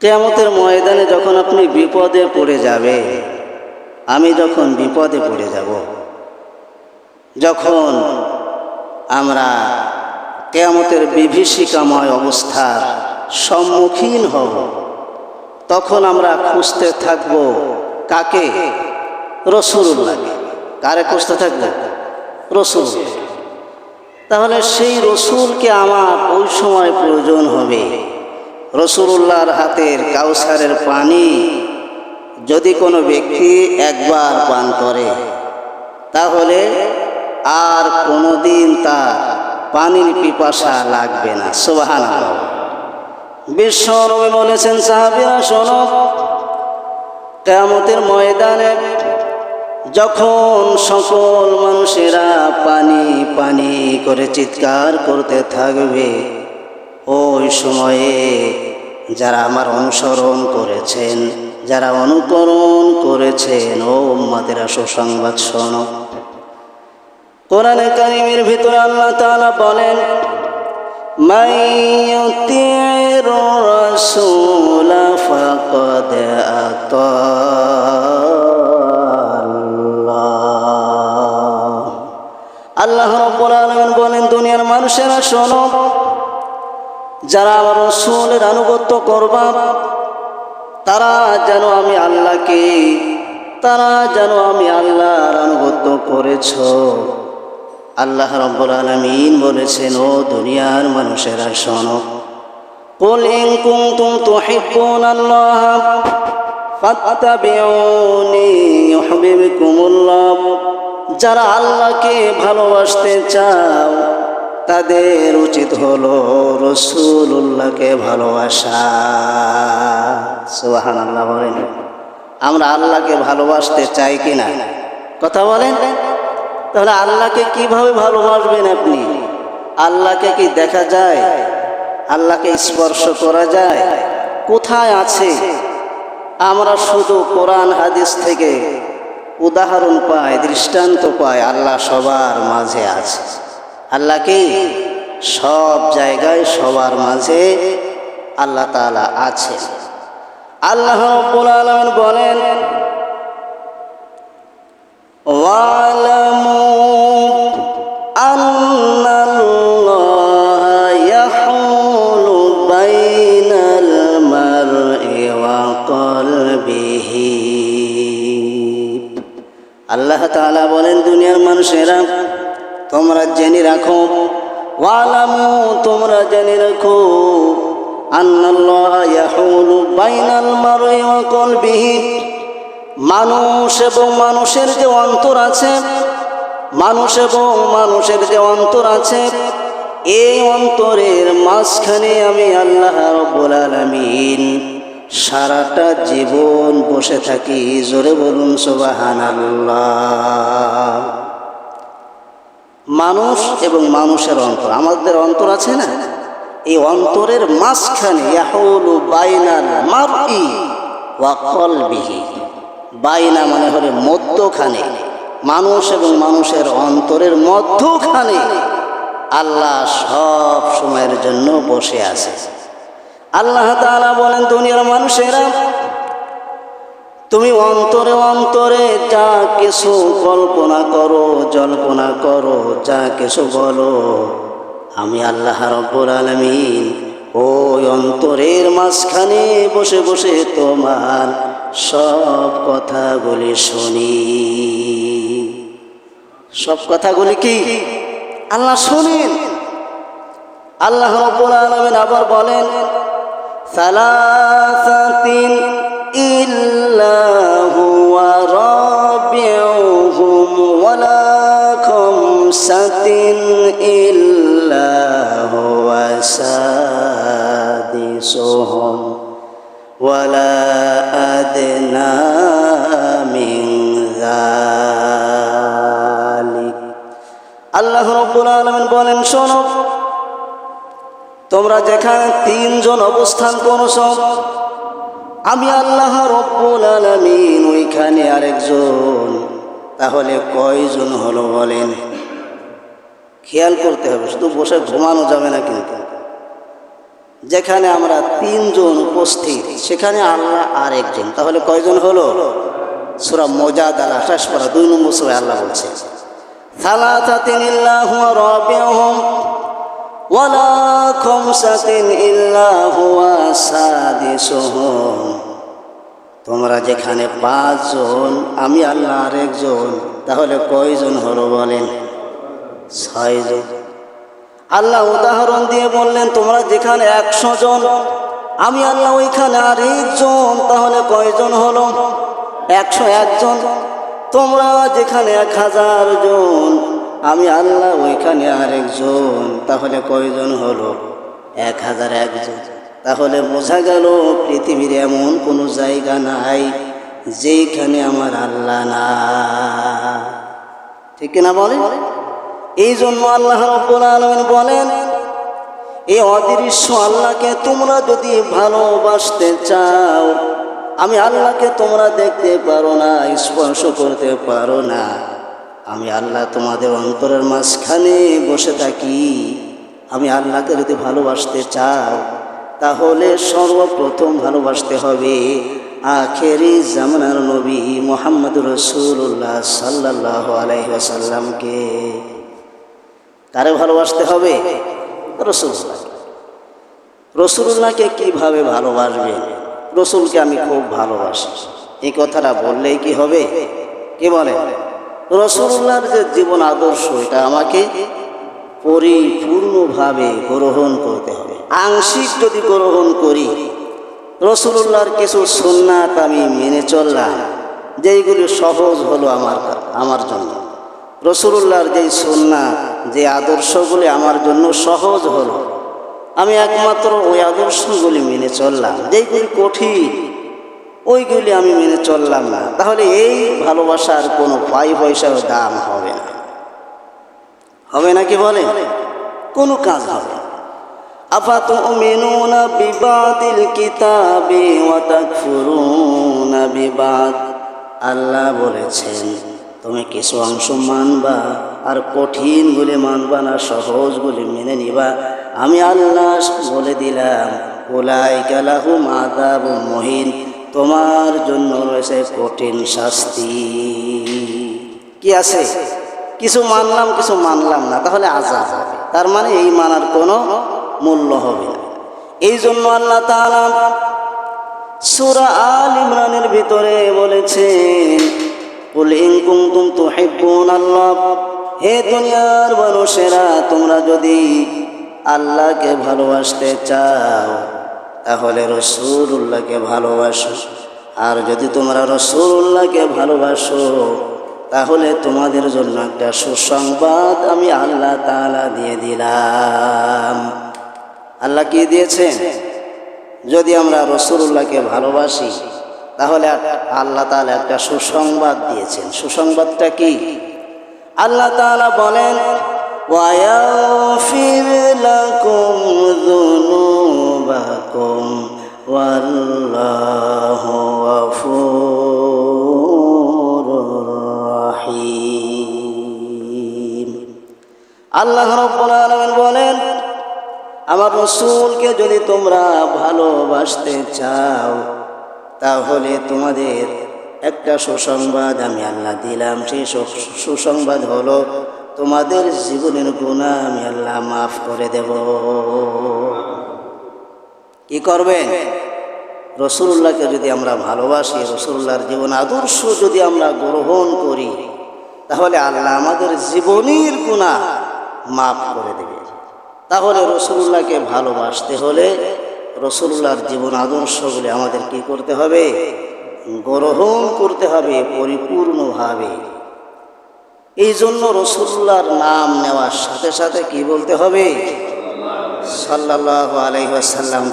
কিয়ামতের ময়দানে যখন আপনি বিপদে পড়ে যাবে, আমি যখন বিপদে পড়ে যাব, যখন আমরা কিয়ামতের বিভীষিকাময় অবস্থার সম্মুখীন হব, তখন আমরা খুঁজতে থাকব কাকে? রাসূলুল্লাহকে। কারে খুঁজতে থাকব? রাসূল। তাহলে সেই রাসূলকে আমার ওই সময় প্রয়োজন হবে। রাসূলুল্লাহর হাতের কাউসারের পানি যদি কোনো ব্যক্তি একবার পান করে, তাহলে আর কোনোদিন তার পানির পিপাসা লাগবে না। সুবহানাল্লাহ। বিশ্বনবী বলেছেন, সাহাবীরা শোনো, কিয়ামতের ময়দানে যখন সকল মানুষেরা পানি পানি করে চিৎকার করতে থাকবে, ওই সময়ে যারা আমার অনুসরণ করেছেন, যারা অনুকরণ করেছেন, ও উম্মতেরা সুসংবাদ শোনো। কোরআনে কারীমের ভিতরে আল্লাহ তাআলা বলেন, মান ইউতির রাসূল ফাকাদ আতাল্লাহ। আল্লাহ রাব্বুল আলামিন বলেন, দুনিয়ার মানুষেরা শোনো, যারা আমার রাসূলের আনুগত্য করবা, তারা যেন আমি আল্লাহর আনুগত্য করেছ। আল্লাহ রাব্বুল আলামিন বলেছেন, ও দুনিয়ার মানুষেরা শোনো, কুল ইন কুনতুম তুহিব্বুনাল্লাহ ফাত্তাবিউনি ইউহিব্বুকুমুল্লাহ। যারা আল্লাহকে ভালোবাসতে চাও, তাদের উচিত হলো রাসূলুল্লাহকে ভালোবাসা। সুবহানাল্লাহ বলেন। আমরা আল্লাহকে ভালোবাসতে চাই কিনা? কথা বলেন। তাহলে আল্লাহকে কিভাবে ভালোবাসবেন আপনি? আল্লাহকে কি দেখা যায়? আল্লাহকে স্পর্শ করা যায়? কোথায় আছে? আমরা শুধু কোরআন হাদিস থেকে উদাহরণ পাই, দৃষ্টান্ত পাই। আল্লাহ সবার মাঝে আছে। আল্লাহ কি? সব জায়গায় সবার মাঝে আল্লাহ তাআলা আছে। আল্লাহ রাব্বুল আলামিন বলেন, ওয়ালামু আন্নাল্লাহা ইয়াহুলু বাইনাল মারই ওয়া কলবিহি। আল্লাহ তাআলা বলেন, দুনিয়ার মানুষেরা তোমরা জেনে রাখো, ওয়ালামু তোমরা জেনে রাখো, আন্নাল্লাহা ইয়াহুলু বাইনাল মারই ওয়া কলবিহি। মানুষ এবং মানুষের যে অন্তর আছে, এই অন্তরের মাঝখানে আমি আল্লাহ রাব্বুল আলামিন সারাটা জীবন বসে থাকি। জোরে বলুন সুবহানাল্লাহ। মানুষ এবং মানুষের অন্তর, আমাদের অন্তর আছে না, এই অন্তরের মাঝখানে ইয়াহুলু বাইনাল মারই ওয়া কলবিহি। বাইনা মানে হলো মধ্যখানে, মানুষ এবং মানুষের অন্তরের মধ্যখানে আল্লাহ সব সময়ের জন্য বসে আছে। আল্লাহ তাআলা বলেন, দুনিয়ার মানুষেরা তুমি অন্তরে অন্তরে যা কিছু কল্পনা করো, জল্পনা করো, যা কিছু বলো, আমি আল্লাহ রাব্বুল আলামিন ওই অন্তরের মাঝখানে বসে বসে তোমার সব কথাগুলি শুনি। সব কথাগুলি কি আল্লাহ শুনেন? আল্লাহ রাব্বুল আলামিন আবার বলেন, সালাসাতিন ইল্লাহু ওয়া রাবিউহুম ওয়ালা খামসাতিন ইল্লাহু ওয়া সাদিসুহুম ওয়ালা আদনা মিন যালিক। আল্লাহ রাব্বুল আলামিন বলেন, শোনো, তোমরা যেখানে তিনজন অবস্থান করছো, আমি আল্লাহ রাব্বুল আলামিন ওইখানে আরেকজন। তাহলে কয়জন হলো বলেন? খেয়াল করতে হবে, শুধু বসে ঘুমানো যাবে না কিন্তু। যেখানে আমরা তিনজন উপস্থিত সেখানে আল্লাহ আর একজন, তাহলে কয়জন হলো? সূরা মুজাদালা 28 পারা 2 নম্বর সূরায় আল্লাহ বলছে সালাসাতিন ইল্লাহু রাবিউহুম ওয়ালা খামসাতিন ইল্লাহু সাদিসুহুম। তোমরা যেখানে 5 জন, আমি আল্লাহ আর একজন, তাহলে কয়জন হলো বলেন? 6 জন। আল্লাহ উদাহরণ দিয়ে বললেন তোমরা যেখানে 100 জন, আমি আল্লাহ ওইখানে আর একজন, তাহলে কয়জন হলো? 101 জন। তোমরা যেখানে 1000 জন, আমি আল্লাহ ওইখানে আর একজন, তাহলে কয়জন হলো? 1001 জন। তাহলে বোঝা গেল পৃথিবীর এমন কোনো জায়গা নাই যেখানে আমার আল্লাহ না। ঠিক কিনা বলেন? এই জন্য আল্লাহ রাব্বুল আলামিন বলেন এই অদৃশ্য আল্লাহকে তোমরা যদি ভালোবাসতে চাও, আমি আল্লাহকে তোমরা দেখতে পারো না, স্পর্শ করতে পারো না, আমি আল্লাহ তোমাদের অন্তরের মাঝখানে বসে থাকি। আমি আল্লাহকে যদি ভালোবাসতে চাও তাহলে সর্বপ্রথম ভালোবাসতে হবে আখেরি জামানার নবী মুহাম্মদুর রাসূলুল্লাহ সাল্লাল্লাহু আলাইহি ওয়াসাল্লামকে। কারে ভালোবাসতে হবে? রাসূলুল্লাহ। রাসূলুল্লাহকে কিভাবে ভালোবাসবেন? রাসূলকে আমি খুব ভালোবাসি, এই কথাটা বললেই কি হবে? কি বলে? রাসূলুল্লাহর যে জীবন আদর্শ, এটা আমাকে পরিপূর্ণভাবে গ্রহণ করতে হবে। আংশিক যদি গ্রহণ করি, রাসূলুল্লাহর কিছু সুন্নাত আমি মেনে চললাম, যেইগুলি সহজ হলো আমার জন্য। রাসূলুল্লাহর যেই সুন্নাত, যে আদর্শগুলি আমার জন্য সহজ হলো, আমি একমাত্র ওই আদর্শগুলি মেনে চললাম। যেইগুলি কঠিন ওইগুলি আমি মেনে চললাম না, তাহলে এই ভালোবাসার কোনো পয়সার দাম হবে না। হবে না কি বলে? কোনো কাজ হবে না। আফাতুমিনুনা বিবাদিল কিতাবি ওয়া তাকফুরুনা বিবাদ। আল্লাহ বলেছেন তুমি কিছু অংশ মানবা আর কঠিনগুলি মানবা না, সহজগুলি মেনে নিবা। আমি আল্লাহ বলে দিলাম উলাইকা লাহুম আযাবুম মুহিন, তোমার জন্য রয়েছে কঠিন শাস্তি। কি আছে? কিছু মানলাম কিছু মানলাম না, তাহলে আযাব হবে। তার মানে এই মানার কোনো মূল্য হবে না। এই জন্য আল্লাহ তাআলা সূরা আল ইমরানের ভিতরে বলেছেন কুল ইন কুনতুম তুহিব্বুনাল্লাহ, হে দুনিয়ার মানুষেরা, তোমরা যদি আল্লাহকে ভালোবাসতে চাও তাহলে রাসূলুল্লাহকে ভালোবাসো। আর যদি তোমরা রাসূলুল্লাহকে ভালোবাসো তাহলে তোমাদের জন্য একটা সুসংবাদ আমি আল্লাহ তাআলা দিয়ে দিলাম। আল্লাহ কি দিয়েছেন? যদি আমরা রাসূলুল্লাহকে ভালোবাসি তাহলে আল্লাহ তাআলা একটা সুসংবাদ দিয়েছেন। সুসংবাদটা কি? আল্লাহ তাআলা বলেন ওয়ায়াগফির লাকুম যুনুবাকুম ওয়াল্লাহু গফুরুর রহিম। আল্লাহ রাব্বুল আলামিন বলেন আমার রাসূলকে যদি তোমরা ভালোবাসতে চাও তাহলে তোমাদের একটা সুসংবাদ আমি আল্লাহ দিলাম। সেই সুসংবাদ হলো তোমাদের জীবনের গুনাহ আমি আল্লাহ মাফ করে দেব। কি করবেন? রাসূলুল্লাহকে যদি আমরা ভালোবাসি, রাসূলুল্লাহর জীবন আদর্শ যদি আমরা গ্রহণ করি, তাহলে আল্লাহ আমাদের জীবনের গুনাহ মাফ করে দেবে। তাহলে রাসূলুল্লাহকে ভালোবাসতে হলে রাসূলুল্লাহর জীবন আদর্শগুলি আমাদের কি করতে হবে? গ্রহণ করতে হবে পরিপূর্ণভাবে। এই জন্য রাসূলুল্লাহর নাম নেওয়ার সাথে সাথে কি বলতে হবে? সাল্লাল্লাহু আলাইহি ওয়াসাল্লাম।